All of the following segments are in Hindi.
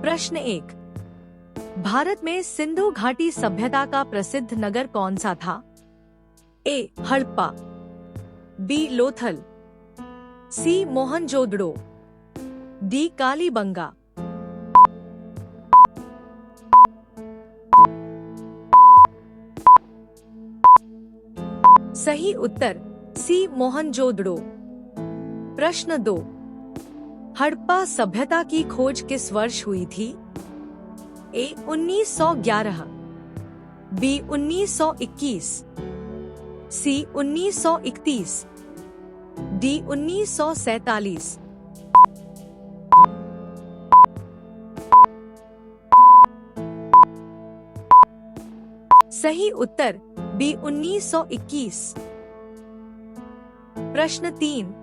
प्रश्न 1। भारत में सिंधु घाटी सभ्यता का प्रसिद्ध नगर कौन सा था? ए. हड़प्पा, बी. लोथल, सी. मोहनजोदड़ो, डी. कालीबंगा। सही उत्तर सी. मोहनजोदड़ो। प्रश्न 2। हड़प्पा सभ्यता की खोज किस वर्ष हुई थी? ए. 1911, बी. 1921, सी. 1931, डी. 1947। सही उत्तर बी. 1921। प्रश्न 3।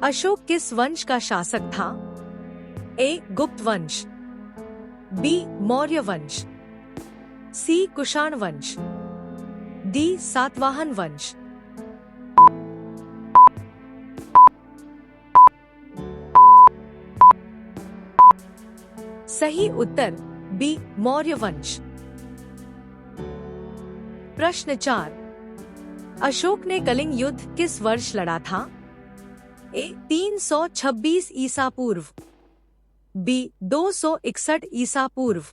अशोक किस वंश का शासक था? ए. गुप्त वंश, बी. मौर्य वंश, सी. कुषाण वंश, डी. सातवाहन वंश। सही उत्तर बी. मौर्य वंश। प्रश्न 4। अशोक ने कलिंग युद्ध किस वर्ष लड़ा था? ए. 326 ईसा पूर्व, बी. 261 ईसा पूर्व,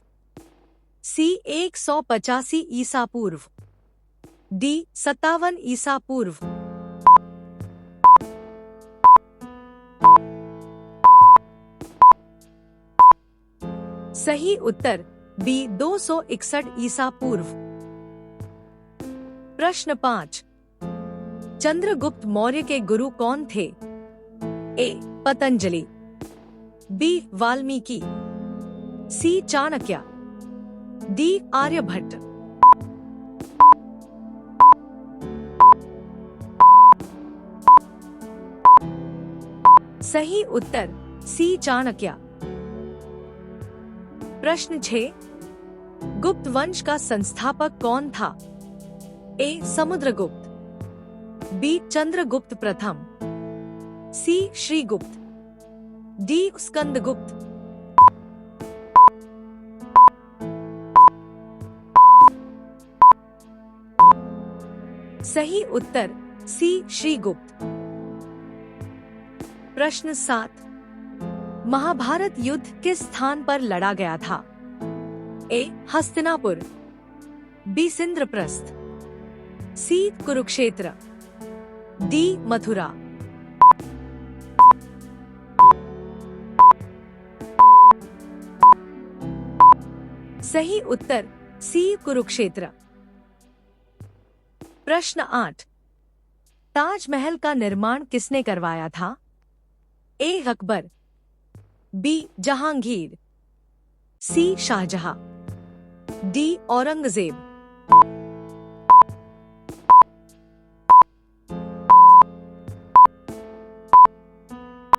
सी. 185 ईसा पूर्व, डी. 57 ईसा पूर्व। सही उत्तर बी. 261 ईसा पूर्व। प्रश्न 5। चंद्रगुप्त मौर्य के गुरु कौन थे? ए. पतंजलि, बी. वाल्मीकि, सी. चाणक्य, डी. आर्यभट्ट। सही उत्तर सी. चाणक्य। प्रश्न 6। गुप्त वंश का संस्थापक कौन था? ए. समुद्रगुप्त, बी. चंद्रगुप्त प्रथम, सी. श्रीगुप्त, डी. स्कंदगुप्त। सही उत्तर सी. श्रीगुप्त। प्रश्न 7। महाभारत युद्ध किस स्थान पर लड़ा गया था? ए. हस्तिनापुर, बी. इंद्रप्रस्थ, सी. कुरुक्षेत्र, डी. मथुरा। सही उत्तर सी. कुरुक्षेत्र। प्रश्न 8। ताजमहल का निर्माण किसने करवाया था? ए. अकबर, बी. जहांगीर, सी. शाहजहां, डी. औरंगजेब।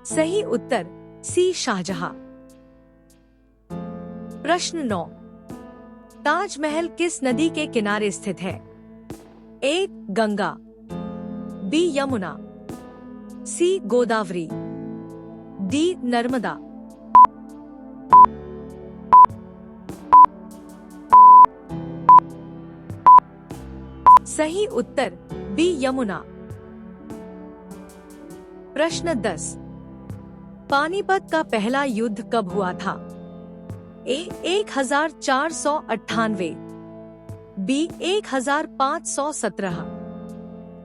सही उत्तर सी. शाहजहां। प्रश्न 9। ताजमहल किस नदी के किनारे स्थित है? ए. गंगा, बी. यमुना, सी. गोदावरी, डी. नर्मदा। सही उत्तर बी. यमुना। प्रश्न 10। पानीपत का पहला युद्ध कब हुआ था? ए. 1498, बी. 1517,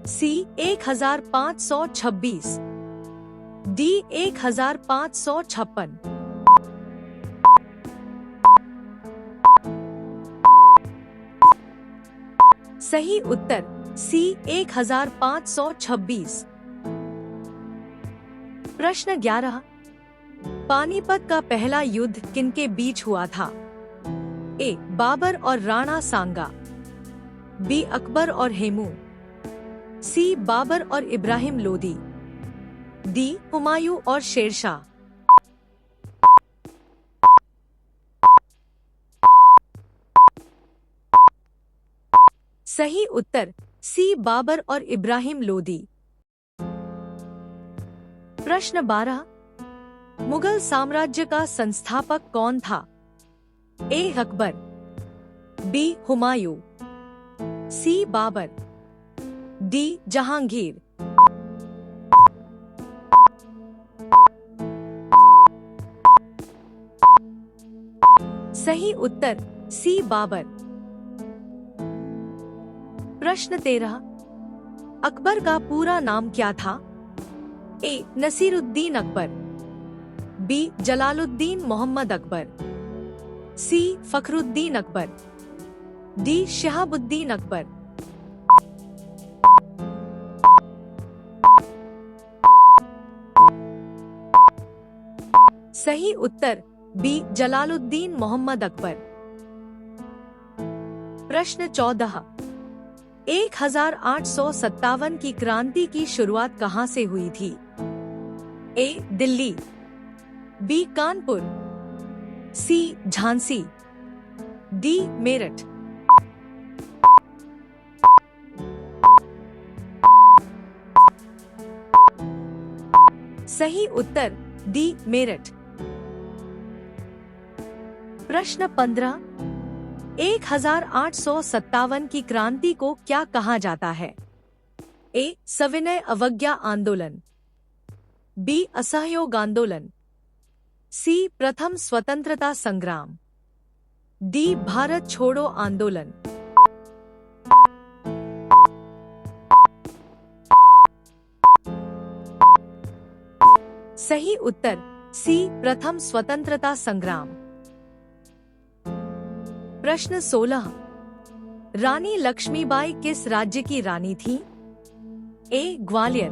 सी. 1526, डी. 1556। सही उत्तर सी. 1526। प्रश्न 11। पानीपत का पहला युद्ध किनके बीच हुआ था? ए. बाबर और राणा सांगा, बी. अकबर और हेमू, सी. बाबर और इब्राहिम लोदी, डी. हुमायूं और शेरशाह। सही उत्तर सी. बाबर और इब्राहिम लोदी। प्रश्न 12। मुगल साम्राज्य का संस्थापक कौन था? ए अकबर, बी हुमायूं, सी बाबर, डी जहांगीर। सही उत्तर सी बाबर। प्रश्न 13, अकबर का पूरा नाम क्या था? ए नसीरुद्दीन अकबर, बी जलालुद्दीन मोहम्मद अकबर, सी फखरुद्दीन अकबर, डी शहाबुद्दीन अकबर। सही उत्तर बी जलालुद्दीन मोहम्मद अकबर। प्रश्न 14, 1857 की क्रांति की शुरुआत कहां से हुई थी? ए दिल्ली, बी कानपुर, सी झांसी, डी मेरठ। सही उत्तर डी मेरठ। प्रश्न 15, 1857 की क्रांति को क्या कहा जाता है? ए सविनय अवज्ञा आंदोलन, बी असहयोग आंदोलन, सी प्रथम स्वतंत्रता संग्राम, डी भारत छोड़ो आंदोलन। सही उत्तर सी प्रथम स्वतंत्रता संग्राम। प्रश्न 16, रानी लक्ष्मीबाई किस राज्य की रानी थी? ए ग्वालियर,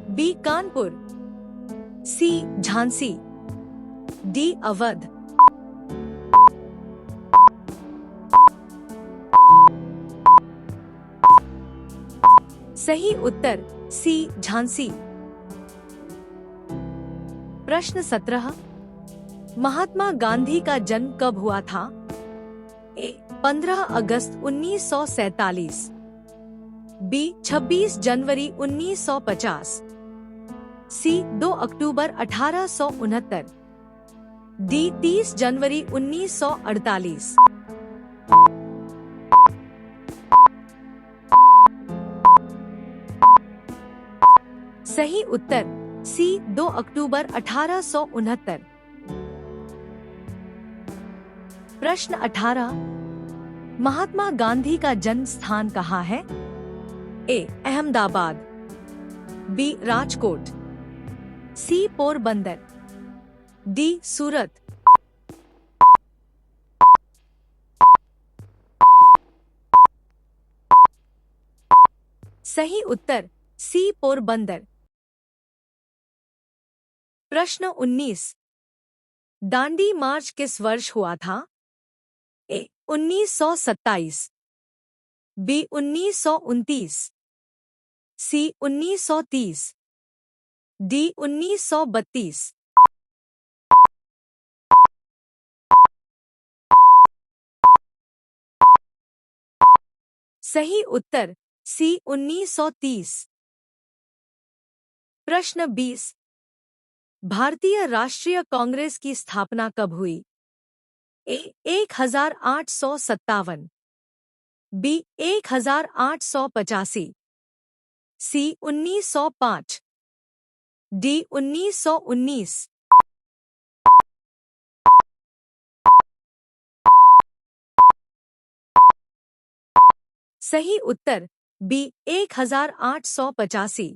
बी कानपुर, सी झांसी, डी अवध। सही उत्तर सी झांसी। प्रश्न 17, महात्मा गांधी का जन्म कब हुआ था? ए 15 अगस्त 1947, बी 26 जनवरी 1950, सी 2 अक्टूबर 1869, डी 30 जनवरी 1948। सही उत्तर सी 2 अक्टूबर 1869। प्रश्न 18, महात्मा गांधी का जन्म स्थान कहाँ है? ए अहमदाबाद, बी राजकोट, सी पोरबंदर, डी सूरत। सही उत्तर सी पोरबंदर। प्रश्न 19, दांडी मार्च किस वर्ष हुआ था? ए 1927, बी 1929, सी 1930, डी 1932। सही उत्तर सी 1930। प्रश्न 20, भारतीय राष्ट्रीय कांग्रेस की स्थापना कब हुई? ए 1857, बी 1885, सी 1905, डी 1919। सही उत्तर बी 1885।